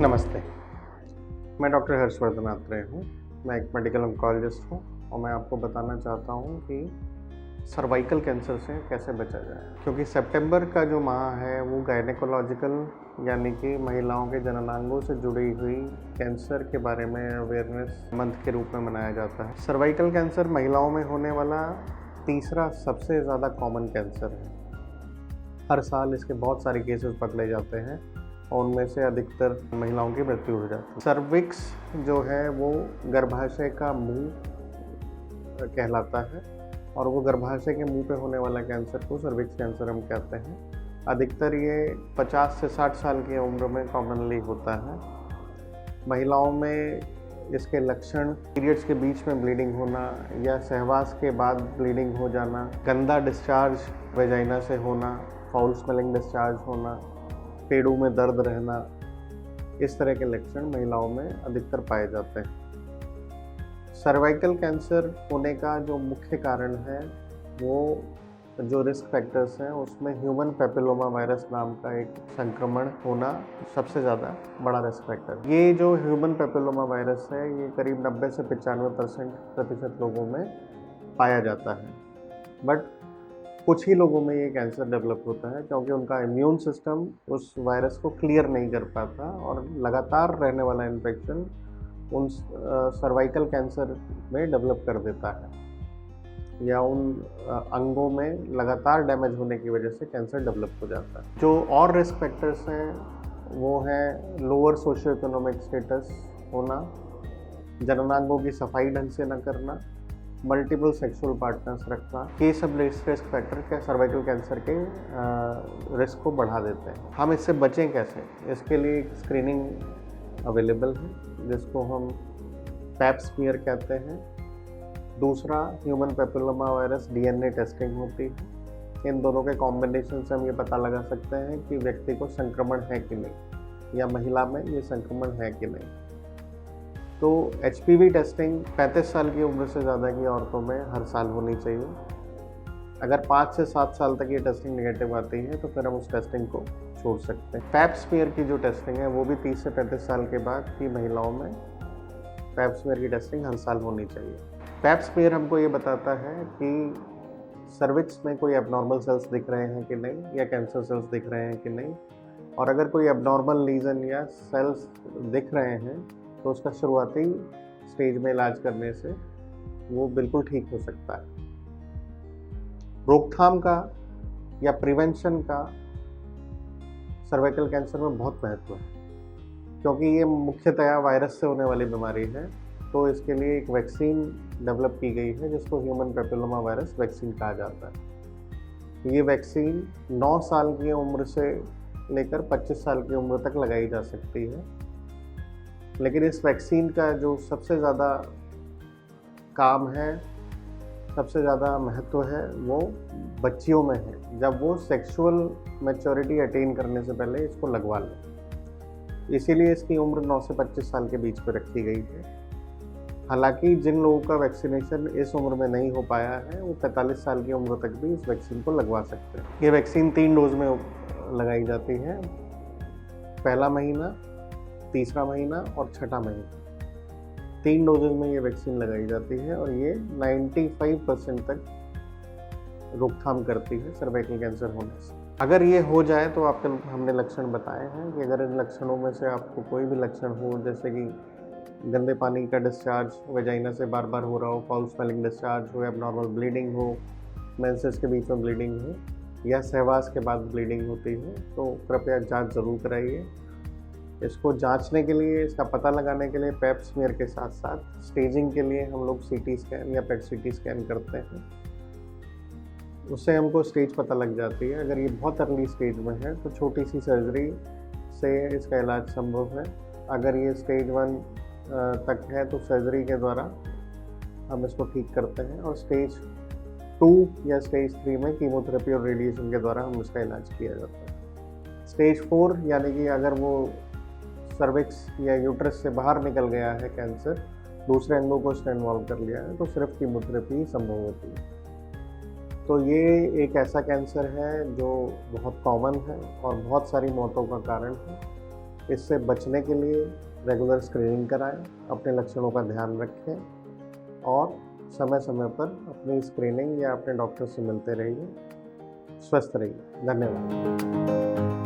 नमस्ते, मैं डॉक्टर हर्षवर्धन आत्रेय हूँ। मैं एक मेडिकल ऑन्कोलॉजिस्ट हूँ और मैं आपको बताना चाहता हूँ कि सर्वाइकल कैंसर से कैसे बचा जाए। क्योंकि सितंबर का जो माह है वो गायनेकोलॉजिकल यानी कि महिलाओं के जननांगों से जुड़ी हुई कैंसर के बारे में अवेयरनेस मंथ के रूप में मनाया जाता है। सर्वाइकल कैंसर महिलाओं में होने वाला तीसरा सबसे ज़्यादा कॉमन कैंसर है। हर साल इसके बहुत सारे केसेस पकड़े जाते हैं और उनमें से अधिकतर महिलाओं की मृत्यु हो जाती है। सर्विक्स जो है वो गर्भाशय का मुंह कहलाता है और वो गर्भाशय के मुंह पे होने वाला कैंसर को सर्विक्स कैंसर हम कहते हैं। अधिकतर ये 50 से 60 साल की उम्र में कॉमनली होता है। महिलाओं में इसके लक्षण पीरियड्स के बीच में ब्लीडिंग होना या सहवास के बाद ब्लीडिंग हो जाना, गंदा डिस्चार्ज वेजाइना से होना, फाउल स्मेलिंग डिस्चार्ज होना, पेड़ों में दर्द रहना, इस तरह के लक्षण महिलाओं में अधिकतर पाए जाते हैं। सर्वाइकल कैंसर होने का जो मुख्य कारण है वो जो रिस्क फैक्टर्स हैं उसमें ह्यूमन पैपिलोमा वायरस नाम का एक संक्रमण होना सबसे ज़्यादा बड़ा रिस्क फैक्टर है। ये जो ह्यूमन पैपिलोमा वायरस है ये करीब 90 से 95% प्रतिशत लोगों में पाया जाता है, बट कुछ ही लोगों में ये कैंसर डेवलप होता है क्योंकि उनका इम्यून सिस्टम उस वायरस को क्लियर नहीं कर पाता और लगातार रहने वाला इन्फेक्शन उन सर्वाइकल कैंसर में डेवलप कर देता है या उन अंगों में लगातार डैमेज होने की वजह से कैंसर डेवलप हो जाता है। जो और रिस्क फैक्टर्स हैं वो हैं लोअर सोशियो इकोनॉमिक स्टेटस होना, जननांगों की सफाई ढंग से न करना, मल्टीपल सेक्सुअल पार्टनर्स रखना, ये सब रिस्क फैक्टर क्या सर्वाइकल कैंसर के रिस्क को बढ़ा देते हैं। हम इससे बचें कैसे? इसके लिए एक स्क्रीनिंग अवेलेबल है जिसको हम पैप स्मीयर कहते हैं। दूसरा human papilloma virus DNA testing होती है। इन दोनों के कॉम्बिनेशन से हम ये पता लगा सकते हैं कि व्यक्ति को संक्रमण है कि नहीं या महिला में ये संक्रमण है कि नहीं। तो HPV टेस्टिंग 35 साल की उम्र से ज़्यादा की औरतों में हर साल होनी चाहिए। अगर 5 से 7 साल तक ये टेस्टिंग नेगेटिव आती है तो फिर हम उस टेस्टिंग को छोड़ सकते हैं। पैप स्मीयर की जो टेस्टिंग है वो भी 30 से 35 साल के बाद की महिलाओं में पैप स्मीयर की टेस्टिंग हर साल होनी चाहिए। पैप स्मीयर हमको ये बताता है कि सर्विक्स में कोई एबनॉर्मल सेल्स दिख रहे हैं कि नहीं या कैंसर सेल्स दिख रहे हैं कि नहीं, और अगर कोई एबनॉर्मल लीजन या सेल्स दिख रहे हैं तो उसका शुरुआती स्टेज में इलाज करने से वो बिल्कुल ठीक हो सकता है। रोकथाम का या प्रिवेंशन का सर्वाइकल कैंसर में बहुत महत्व है क्योंकि ये मुख्यतया वायरस से होने वाली बीमारी है। तो इसके लिए एक वैक्सीन डेवलप की गई है जिसको ह्यूमन पैपिलोमा वायरस वैक्सीन कहा जाता है। ये वैक्सीन 9 साल की उम्र से लेकर 25 साल की उम्र तक लगाई जा सकती है। लेकिन इस वैक्सीन का जो सबसे ज़्यादा काम है, सबसे ज़्यादा महत्व है वो बच्चियों में है, जब वो सेक्सुअल मैच्योरिटी अटेन करने से पहले इसको लगवा लें। इसीलिए इसकी उम्र 9 से 25 साल के बीच में रखी गई है। हालांकि जिन लोगों का वैक्सीनेशन इस उम्र में नहीं हो पाया है वो 45 साल की उम्र तक भी इस वैक्सीन को लगवा सकते हैं। ये वैक्सीन 3 डोज में लगाई जाती है, पहला महीना, तीसरा महीना और छठा महीना। 3 डोजेज में ये वैक्सीन लगाई जाती है और ये 95% तक रोकथाम करती है सर्वाइकल कैंसर होने से। अगर ये हो जाए तो आपके हमने लक्षण बताए हैं कि अगर इन लक्षणों में से आपको कोई भी लक्षण हो, जैसे कि गंदे पानी का डिस्चार्ज वेजाइना से बार बार हो रहा हो, फाउल स्मेलिंग डिस्चार्ज हो, एबनॉर्मल ब्लीडिंग हो, मेंसेस के बीच में ब्लीडिंग हो या सहवास के बाद ब्लीडिंग होती है, तो कृपया जांच ज़रूर कराइए। इसको जांचने के लिए, इसका पता लगाने के लिए पैप स्मीयर के साथ साथ स्टेजिंग के लिए हम लोग CT स्कैन या पेट CT स्कैन करते हैं। उससे हमको स्टेज पता लग जाती है। अगर ये बहुत अर्ली स्टेज में है तो छोटी सी सर्जरी से इसका इलाज संभव है। अगर ये स्टेज 1 तक है तो सर्जरी के द्वारा हम इसको ठीक करते हैं और स्टेज 2 या स्टेज 3 में कीमोथेरेपी और रेडिएशन के द्वारा हम इसका इलाज किया जाता है। स्टेज 4 यानी कि अगर वो सर्विक्स या यूट्रस से बाहर निकल गया है कैंसर, दूसरे अंगों को इसने इन्वॉल्व कर लिया है, तो सिर्फ कीमोथेरेपी ही संभव होती है। तो ये एक ऐसा कैंसर है जो बहुत कॉमन है और बहुत सारी मौतों का कारण है। इससे बचने के लिए रेगुलर स्क्रीनिंग कराएं, अपने लक्षणों का ध्यान रखें और समय समय पर अपनी स्क्रीनिंग या अपने डॉक्टर से मिलते रहिए। स्वस्थ रहिए। धन्यवाद।